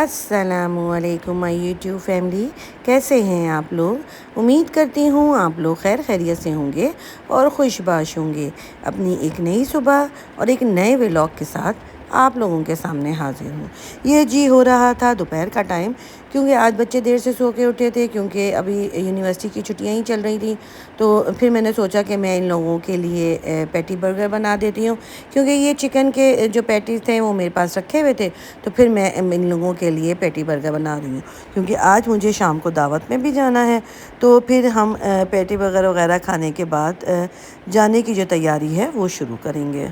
अस्सलामुअलैकुम my YouTube family, कैसे हैं आप लोग। उम्मीद करती हूँ आप लोग खैर खैरियत से होंगे और खुशबाश होंगे। अपनी एक नई सुबह और एक नए व्लॉग के साथ आप लोगों के सामने हाजिर हूँ। ये जी हो रहा था दोपहर का टाइम, क्योंकि आज बच्चे देर से सो के उठे थे, क्योंकि अभी यूनिवर्सिटी की छुट्टियां ही चल रही थी। तो फिर मैंने सोचा कि मैं इन लोगों के लिए पैटी बर्गर बना देती हूँ, क्योंकि ये चिकन के जो पैटीज़ थे वो मेरे पास रखे हुए थे। तो फिर मैं इन लोगों के लिए पैटी बर्गर बना रही हूँ, क्योंकि आज मुझे शाम को दावत में भी जाना है। तो फिर हम पैटी बर्गर वगैरह खाने के बाद जाने की जो तैयारी है वो शुरू करेंगे।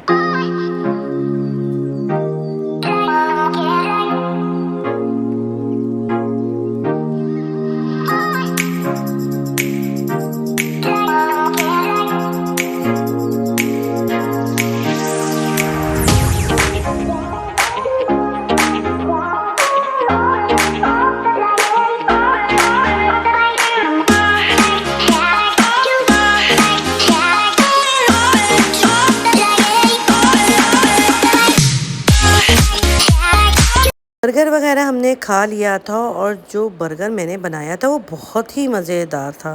बर्गर वगैरह हमने खा लिया था, और जो बर्गर मैंने बनाया था वो बहुत ही मज़ेदार था।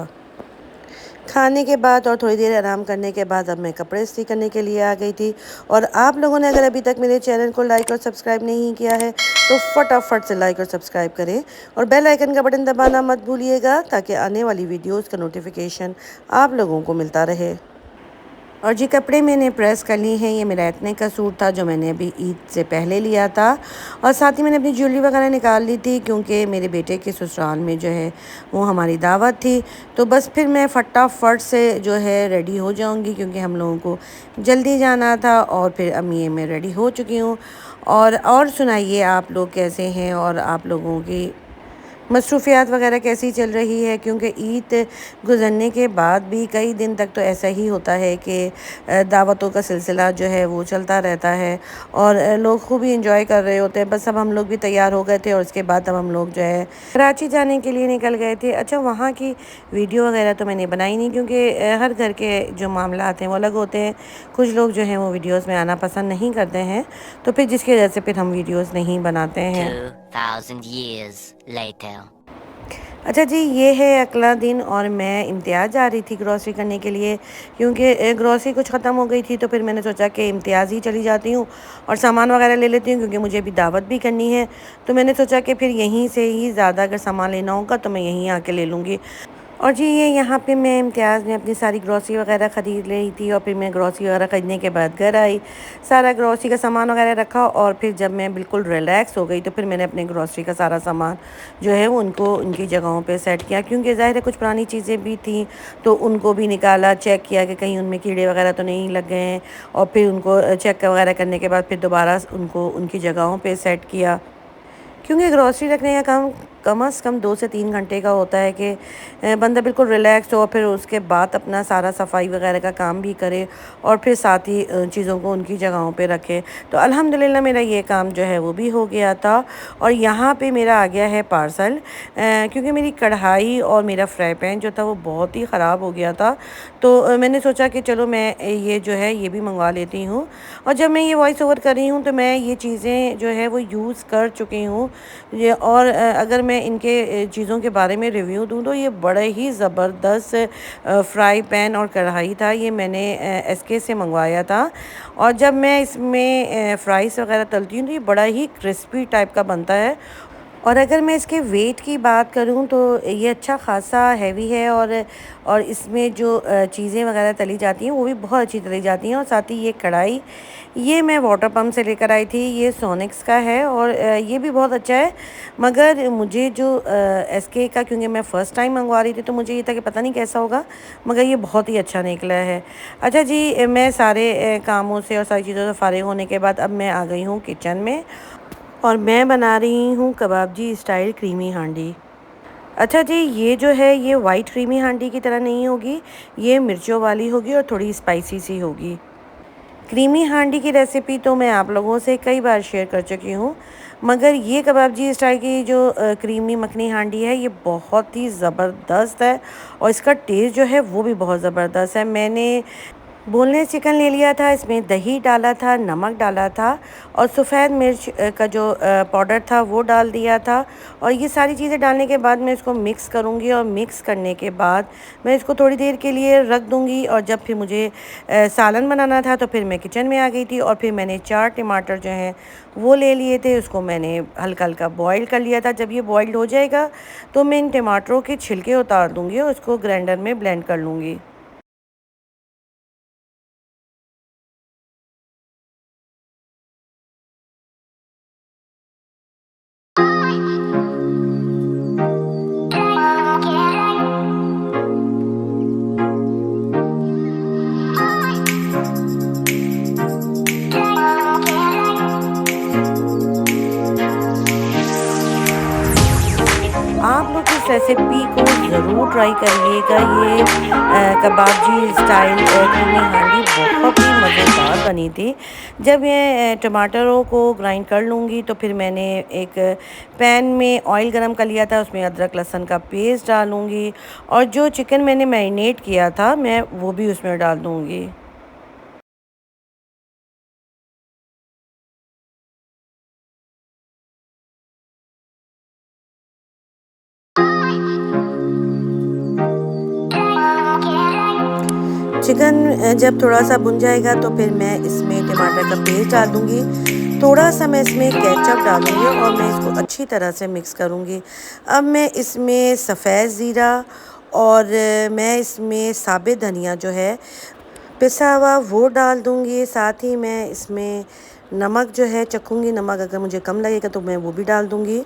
खाने के बाद और थोड़ी देर आराम करने के बाद अब मैं कपड़े इस्त्री करने के लिए आ गई थी। और आप लोगों ने अगर अभी तक मेरे चैनल को लाइक और सब्सक्राइब नहीं किया है तो फटाफट से लाइक और सब्सक्राइब करें, और बेल आइकन का बटन दबाना मत भूलिएगा, ताकि आने वाली वीडियोज़ का नोटिफिकेशन आप लोगों को मिलता रहे। और जी कपड़े मैंने प्रेस कर लिए हैं। ये मेरा इतने का सूट था जो मैंने अभी ईद से पहले लिया था, और साथ ही मैंने अपनी ज्वेलरी वगैरह निकाल ली थी, क्योंकि मेरे बेटे के ससुराल में जो है वो हमारी दावत थी। तो बस फिर मैं फटाफट से जो है रेडी हो जाऊंगी, क्योंकि हम लोगों को जल्दी जाना था। और फिर अब ये मैं रेडी हो चुकी हूँ। और सुनाइए आप लोग कैसे हैं, और आप लोगों की मसरूफ़ियात वगैरह कैसी चल रही है, क्योंकि ईद गुज़रने के बाद भी कई दिन तक तो ऐसा ही होता है कि दावतों का सिलसिला जो है वो चलता रहता है, और लोग खूब ही इंजॉय कर रहे होते हैं। बस अब हम लोग भी तैयार हो गए थे, और उसके बाद अब हम लोग जो है कराची जाने के लिए निकल गए थे। अच्छा, वहाँ की वीडियो वगैरह तो मैंने बनाई नहीं, क्योंकि हर घर के जो मामलात हैं वो अलग होते हैं। कुछ लोग जो हैं वो वीडियोज़ में आना पसंद नहीं करते हैं, तो फिर जिसकी वजह से फिर हम वीडियोज़ नहीं बनाते हैं। 2000 years later. अच्छा जी, ये है अगला दिन, और मैं इम्तियाज़ जा रही थी ग्रॉसरी करने के लिए, क्योंकि ग्रॉसरी कुछ ख़त्म हो गई थी। तो फिर मैंने सोचा कि इम्तियाज़ ही चली जाती हूँ और सामान वगैरह ले लेती हूँ, क्योंकि मुझे अभी दावत भी करनी है। तो मैंने सोचा कि फिर यहीं से ही ज़्यादा अगर सामान लेना होगा तो मैं यहीं आके ले लूँगी। और जी ये यहाँ पे मैं इम्तियाज़ में अपनी सारी ग्रॉसरी वगैरह ख़रीद रही थी, और फिर मैं ग्रॉसरी वगैरह ख़रीदने के बाद घर आई, सारा ग्रॉसरी का सामान वगैरह रखा। और फिर जब मैं बिल्कुल रिलैक्स हो गई तो फिर मैंने अपने ग्रॉसरी का सारा सामान जो है वो उनको उनकी जगहों पे सेट किया, क्योंकि ज़ाहिर है कुछ पुरानी चीज़ें भी थी, तो उनको भी निकाला, चेक किया कि कहीं उनमें कीड़े वगैरह तो नहीं लग गए हैं। और फिर उनको चेक वगैरह करने के बाद फिर दोबारा उनको उनकी जगहों पर सेट किया, क्योंकि ग्रॉसरी रखने का काम कम से कम 2 से 3 घंटे का होता है कि बंदा बिल्कुल रिलैक्स हो, फिर उसके बाद अपना सारा सफाई वगैरह का काम भी करे, और फिर साथ ही चीज़ों को उनकी जगहों पे रखे। तो अल्हम्दुलिल्लाह मेरा ये काम जो है वो भी हो गया था। और यहाँ पे मेरा आ गया है पार्सल, क्योंकि मेरी कढ़ाई और मेरा फ्राई पैन जो था वो बहुत ही ख़राब हो गया था। तो मैंने सोचा कि चलो मैं ये जो है ये भी मंगवा लेती हूँ। और जब मैं ये वॉइस ओवर कर रही हूँ तो मैं ये चीज़ें जो है वो यूज़ कर चुकी हूँ। ये और अगर मैं इनके चीज़ों के बारे में रिव्यू दूँ तो ये बड़े ही ज़बरदस्त फ्राई पैन और कढ़ाई था। ये मैंने एसके से मंगवाया था, और जब मैं इसमें फ्राइज़ वगैरह तलती हूँ तो ये बड़ा ही क्रिस्पी टाइप का बनता है। और अगर मैं इसके वेट की बात करूं तो ये अच्छा खासा हैवी है, और इसमें जो चीज़ें वगैरह तली जाती हैं वो भी बहुत अच्छी तली जाती हैं। और साथ ही ये कढ़ाई, ये मैं वाटर पम्प से लेकर आई थी, ये सोनिक्स का है, और ये भी बहुत अच्छा है। मगर मुझे जो एसके का, क्योंकि मैं फ़र्स्ट टाइम मंगवा रही थी तो मुझे ये था कि पता नहीं कैसा होगा, मगर ये बहुत ही अच्छा निकला है। अच्छा जी, मैं सारे कामों से और सारी चीज़ों से फ़ारिग होने के बाद अब मैं आ गई हूँ किचन में, और मैं बना रही हूँ कबाबजी स्टाइल क्रीमी हांडी। अच्छा जी, ये जो है ये वाइट क्रीमी हांडी की तरह नहीं होगी, ये मिर्चों वाली होगी और थोड़ी स्पाइसी सी होगी। क्रीमी हांडी की रेसिपी तो मैं आप लोगों से कई बार शेयर कर चुकी हूँ, मगर ये कबाबजी स्टाइल की जो क्रीमी मखनी हांडी है ये बहुत ही ज़बरदस्त है, और इसका टेस्ट जो है वो भी बहुत ज़बरदस्त है। मैंने बोनलेस चिकन ले लिया था, इसमें दही डाला था, नमक डाला था और सफ़ेद मिर्च का जो पाउडर था वो डाल दिया था। और ये सारी चीज़ें डालने के बाद मैं इसको मिक्स करूँगी और मिक्स करने के बाद मैं इसको थोड़ी देर के लिए रख दूँगी। और जब फिर मुझे सालन बनाना था तो फिर मैं किचन में आ गई थी और फिर मैंने 4 टमाटर जो हैं वो ले लिए थे, उसको मैंने हल्का हल्का बॉईल कर लिया था। जब ये बॉइल्ड हो जाएगा तो मैं इन टमाटरों के छिलके उतार दूँगी और उसको ग्राइंडर में ब्लेंड कर लूँगी। आप लोग इस रेसिपी को ज़रूर ट्राई करिएगा। ये कबाबजी स्टाइल क्रीमी हांडी बहुत ही मज़ेदार बनी थी। जब ये टमाटरों को ग्राइंड कर लूँगी तो फिर मैंने एक पैन में ऑयल गरम कर लिया था, उसमें अदरक लहसुन का पेस्ट डालूँगी और जो चिकन मैंने मैरिनेट किया था मैं वो भी उसमें डाल दूँगी। चिकन जब थोड़ा-सा भुन जाएगा तो फिर मैं इसमें टमाटर का पेस्ट डाल दूँगी। थोड़ा-सा मैं इसमें केचअप डालूँगी और मैं इसको अच्छी तरह से मिक्स करूँगी। अब मैं इसमें सफ़ेद ज़ीरा और मैं इसमें साबित धनिया जो है पिसा हुआ वो डाल दूँगी। साथ ही मैं इसमें नमक जो है चखूँगी, नमक अगर मुझे कम लगेगा तो मैं वो भी डाल दूँगी।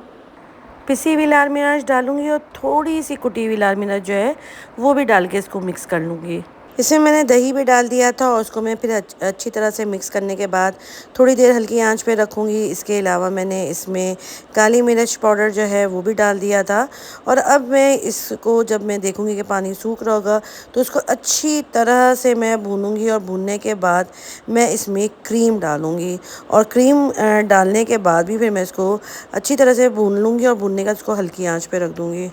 पिसी हुई लाल मिर्च डालूँगी और थोड़ी-सी कुटी हुई लाल मिर्च जो है वो भी डाल के इसको मिक्स कर लूँगी। इसमें मैंने दही भी डाल दिया था और उसको मैं फिर अच्छी तरह से मिक्स करने के बाद थोड़ी देर हल्की आंच पे रखूँगी। इसके अलावा मैंने इसमें काली मिर्च पाउडर जो है वो भी डाल दिया था। और अब मैं इसको जब मैं देखूँगी कि पानी सूख रहा होगा तो उसको अच्छी तरह से मैं भूनूँगी और भूनने के बाद मैं इसमें क्रीम डालूँगी और क्रीम डालने के बाद भी फिर मैं इसको अच्छी तरह से भून लूँगी और भूनने का इसको हल्की आंच पे रख दूँगी।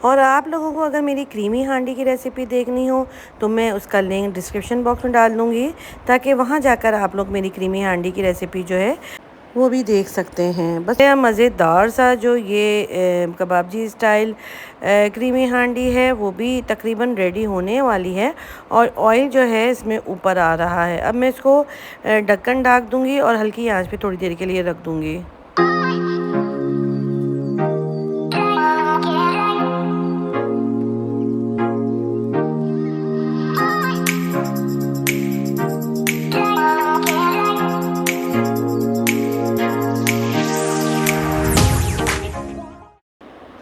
और आप लोगों को अगर मेरी क्रीमी हांडी की रेसिपी देखनी हो तो मैं उसका लिंक डिस्क्रिप्शन बॉक्स में डाल दूँगी, ताकि वहाँ जाकर आप लोग मेरी क्रीमी हांडी की रेसिपी जो है वो भी देख सकते हैं। बस यह मज़ेदार सा जो ये कबाबजी स्टाइल क्रीमी हांडी है वो भी तकरीबन रेडी होने वाली है और ऑयल जो है इसमें ऊपर आ रहा है। अब मैं इसको ढक्कन ढाक दूँगी और हल्की आंच पे थोड़ी देर के लिए रख दूँगी।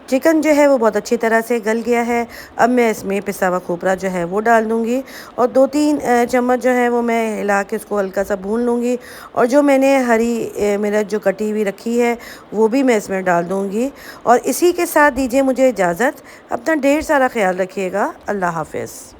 चिकन जो है वो बहुत अच्छी तरह से गल गया है। अब मैं इसमें पिसा हुआ खोपरा जो है वो डाल दूँगी और 2-3 चम्मच जो है वो मैं हिला के उसको हल्का सा भून लूँगी। और जो मैंने हरी मिर्च जो कटी हुई रखी है वो भी मैं इसमें डाल दूँगी। और इसी के साथ दीजिए मुझे इजाज़त। अपना ढेर सारा ख्याल रखिएगा। अल्लाह हाफ़िज़।